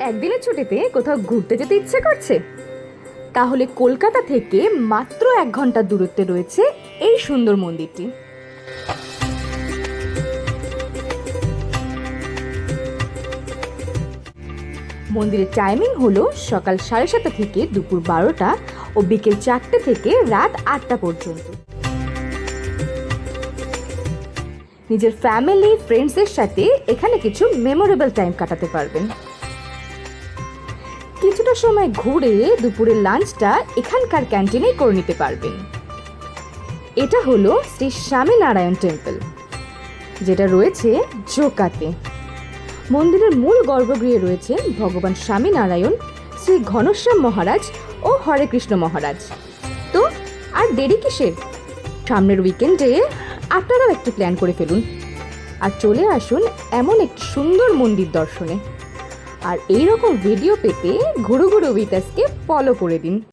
একদিনের ছুটিতে কোথাও ঘুরতে যেতে ইচ্ছে করছে? তাহলে কলকাতা থেকে মাত্র 1 ঘন্টা দূরত্বে রয়েছে এই সুন্দর মন্দিরটি। মন্দিরের টাইমিং হলো সকাল 7:30 থেকে দুপুর 12টা ও বিকেল 4টে থেকে রাত 8টা পর্যন্ত। নিজের ফ্যামিলি ফ্রেন্ডসের সাথে এখানে কিছু মেমোরেবল টাইম কাটাতে পারবেন। কিছুটা সময় ঘুরে দুপুরের লাঞ্চটা এখানকার ক্যান্টিনেই করে নিতে পারবেন। এটা হলো শ্রী স্বামীনারায়ণ টেম্পল, যেটা রয়েছে জোকাতে। মন্দিরের মূল গর্ভগৃহে রয়েছে ভগবান স্বামীনারায়ণ, শ্রী ঘনশ্যাম মহারাজ ও হরে কৃষ্ণ মহারাজ। তো আর দেরি কিসের? সামনের উইকেন্ডে আপনারাও একটু প্ল্যান করে ফেলুন আর চলে আসুন এমন একটি সুন্দর মন্দির দর্শনে। আর এইরকম ভিডিও পেতে ঘুরু ঘুরু উইথ আজকে ফলো করে দিন।